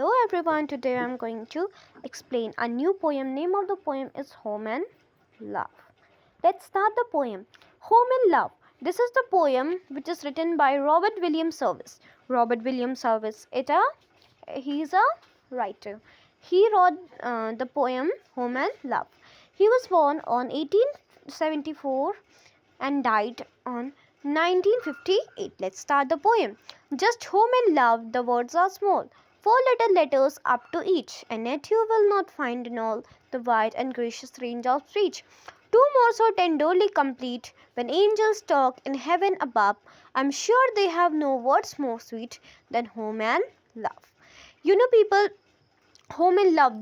Hello everyone, today I am going to explain a new poem. Name of the poem is Home and Love. Let's start the poem. Home and Love. This is the poem which is written by Robert William Service. Robert William Service, he is a writer. He wrote the poem Home and Love. He was born on 1874 and died on 1958. Let's start the poem. Just home and love, the words are small. 4 little letters up to each, and yet you will not find in all the wide and gracious range of speech. 2 more so tenderly complete, when angels talk in heaven above. I'm sure they have no words more sweet than home and love. You know, people, home and love,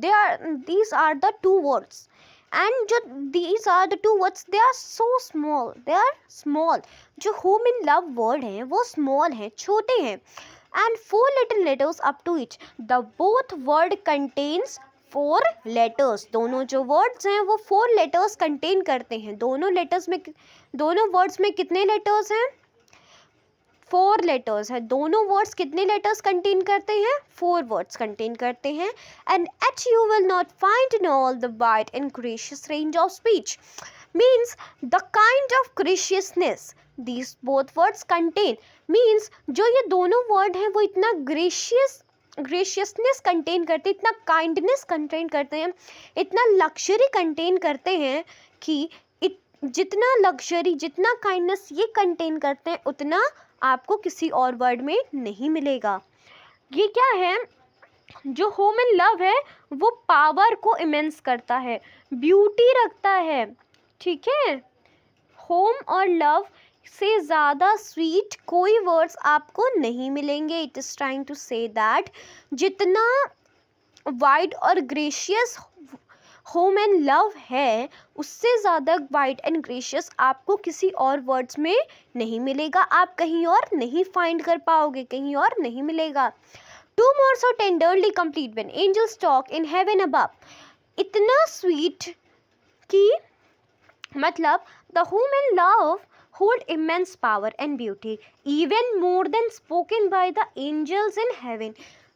these are the 2 words. And these are the 2 words, they are so small, they are small. जो home and love word हैं वो small हैं, छोटे हैं. And 4 little letters up to each. The both word contains 4 letters. दोनों जो words हैं वो 4 letters contain करते हैं. दोनों words में कितने letters हैं? 4 letters है. दोनों words कितने letters contain करते हैं? 4 words contain करते हैं. And yet you will not find in all the wide and gracious range of speech. Means the kind of graciousness these both words contain. Means जो ये दोनों word हैं वो इतना graciousness contain करते हैं, इतना kindness contain करते हैं, इतना luxury contain करते हैं कि जितना luxury, जितना kindness ये contain करते हैं उतना आपको किसी और वर्ड में नहीं मिलेगा. ये क्या है? जो होम एंड लव है वो पावर को इमेंस करता है, ब्यूटी रखता है. ठीक है, होम और लव से ज़्यादा स्वीट कोई वर्ड्स आपको नहीं मिलेंगे. It is trying to say that जितना वाइड और ग्रेशियस होम एंड लव है उससे ज़्यादा वाइड एंड ग्रेशियस आपको किसी और वर्ड्स में नहीं मिलेगा. आप कहीं और नहीं फाइंड कर पाओगे, कहीं और नहीं मिलेगा. 2 more so tenderly complete, when angels talk in heaven above. इतना स्वीट कि मतलब the home and love hold immense power and beauty, even more than spoken by the angels in heaven.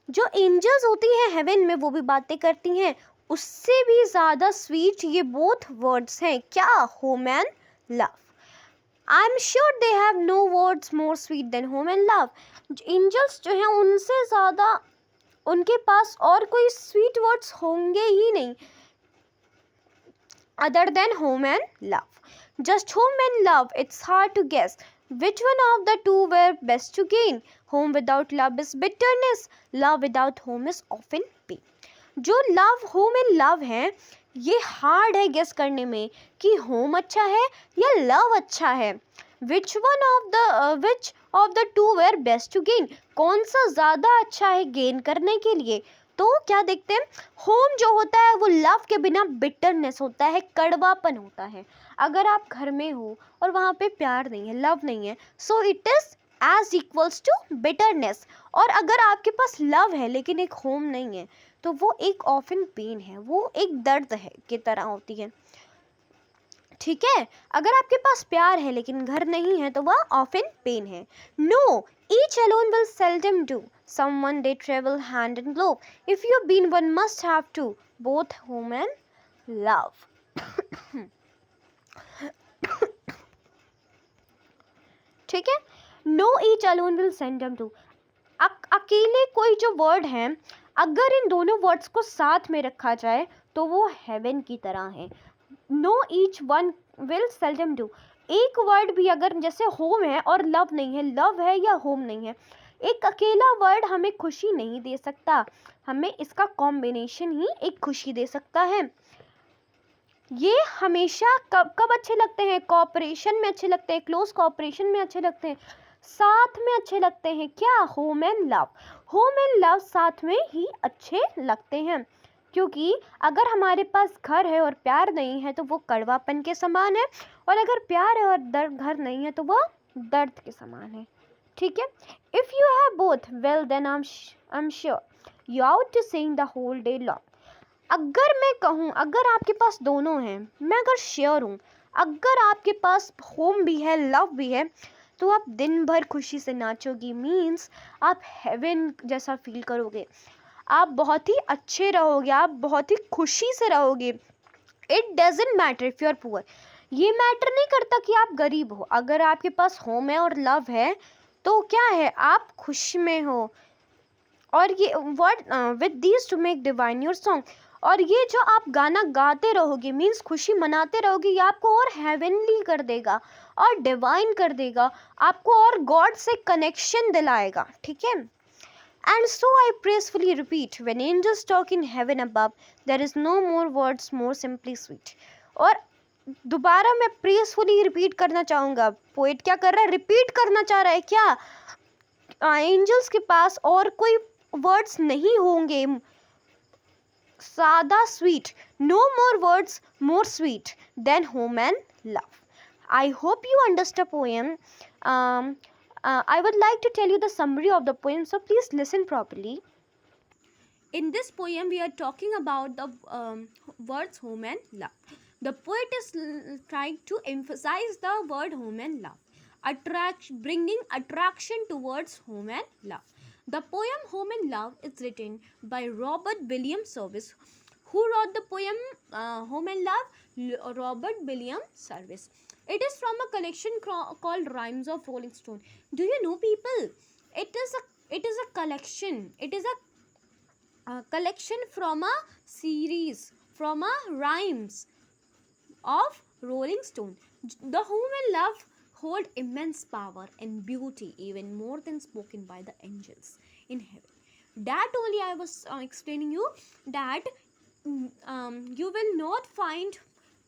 जो angels होती हैं heaven में वो भी बातें करती हैं, उससे भी ज़्यादा स्वीट ये बोथ वर्ड्स हैं. क्या? Home and love. I am sure they have no words more sweet than home and love. Angels जो हैं उनसे ज़्यादा उनके पास और कोई स्वीट वर्ड्स होंगे ही नहीं other than home and love. Just home and love, it's hard to guess which one of the 2 were best to gain. Home without love is bitterness, love without home is often pain. जो love home and love है ये hard है guess करने में कि home अच्छा है या लव अच्छा है. Which of the 2 were best to gain, कौन सा ज़्यादा अच्छा है गेन करने के लिए. तो क्या देखते हैं, होम जो होता है वो लव के बिना बिटरनेस होता है, कड़वापन होता है. अगर आप घर में हो और वहाँ पे प्यार नहीं है, लव नहीं है, so it is as equals to bitterness. और अगर आपके पास लव है लेकिन एक होम नहीं है तो वो एक ऑफन पेन है, वो एक दर्द है की तरह होती है. ठीक है, अगर आपके पास प्यार है लेकिन घर नहीं है तो वह ऑफन पेन है. No, each alone will seldom do. Someone they travel hand in glove. If you've been one must have two, both home and love. ठीक है, no each alone will seldom do. अकेले कोई जो word है अगर इन दोनों words को साथ में रखा जाए तो वो हेवन की तरह है. Know each one will seldom do. एक वर्ड भी अगर जैसे होम है और लव नहीं है, लव है या होम नहीं है, एक अकेला वर्ड हमें खुशी नहीं दे सकता, हमें इसका कॉम्बिनेशन ही एक खुशी दे सकता है. ये हमेशा कब अच्छे लगते हैं? कोऑपरेशन में अच्छे लगते हैं, क्लोज कोऑपरेशन में अच्छे लगते हैं, साथ में अच्छे लगते हैं. क्या? Home and love. Home and love साथ में ही अच्छे लगते हैं क्योंकि अगर हमारे पास घर है और प्यार नहीं है तो वो कड़वापन के समान है, और अगर प्यार है और घर नहीं है तो वो दर्द के समान है. ठीक है, if you have both well then I am sure you out to sing the whole day long. अगर मैं कहूँ अगर आपके पास दोनों हैं, मैं अगर श्योर हूँ अगर आपके पास होम भी है लव भी है तो आप दिन भर खुशी से नाचोगी. मीन्स आप हेवन जैसा फील करोगे. आप बहुत ही अच्छे रहोगे, आप बहुत ही खुशी से रहोगे। It doesn't matter if you are poor, ये मैटर नहीं करता कि आप गरीब हो, अगर आपके पास होम है और लव है तो क्या है, आप खुश में हो। और ये word with these two make divine your song, और ये जो आप गाना गाते रहोगे मीन्स खुशी मनाते रहोगे, ये आपको और हेवनली कर देगा और डिवाइन कर देगा, आपको और गॉड से कनेक्शन दिलाएगा, ठीक है। And so I praisefully repeat, when angels talk in heaven above, there is no more words more simply sweet. और दोबारा मैं प्रेसफुली रिपीट करना चाहूँगा, पोइट क्या कर रहा है, रिपीट करना चाह रहा है क्या, एंजल्स के पास और कोई वर्ड्स नहीं होंगे सादा sweet, no more words more sweet than home and love. I hope you understand poem. I would like to tell you the summary of the poem, so please listen properly. In this poem, we are talking about the words home and love. The poet is trying to emphasize the word home and love, bringing attraction towards home and love. The poem Home and Love is written by Robert William Service. Who wrote the poem Home and Love? Robert William Service. It is from a collection called Rhymes of Rolling Stone. Do you know, people? It is a collection. It is a collection from a series, from a rhymes of Rolling Stone. The Home and Love hold immense power and beauty, even more than spoken by the angels in heaven. That only I was explaining you, that you will not find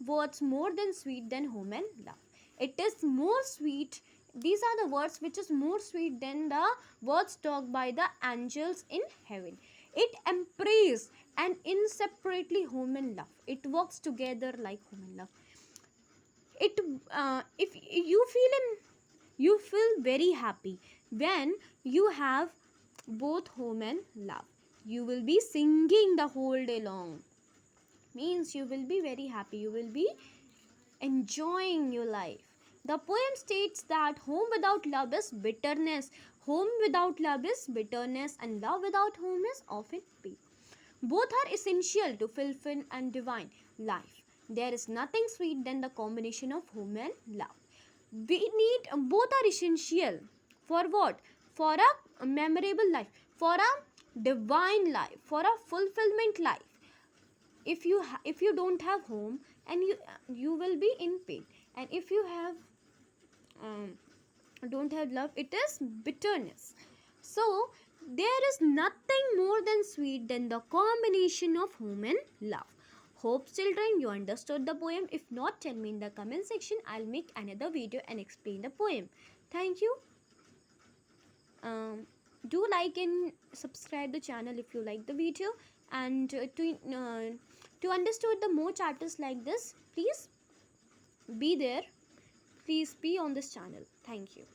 words more than sweet than home and love. It is more sweet. These are the words which is more sweet than the words talked by the angels in heaven. It embraces and inseparably home and love. It works together like home and love. It if you feel very happy when you have both home and love. You will be singing the whole day long. Means you will be very happy. You will be enjoying your life. The poem states that home without love is bitterness. Home without love is bitterness, and love without home is often pain. Both are essential to fulfill and divine life. There is nothing sweet than the combination of home and love. We need both are essential for what? For a memorable life, for a divine life, for a fulfillment life. If you don't have home, and you will be in pain, and if you have don't have love, it is bitterness. So there is nothing more than sweet than the combination of home and love. Hope children you understood the poem. If not, tell me in the comment section. I'll make another video and explain the poem. Thank you. Do like and subscribe the channel if you like the video, and to understand the more chapters like this, please be there, please be on this channel. Thank you.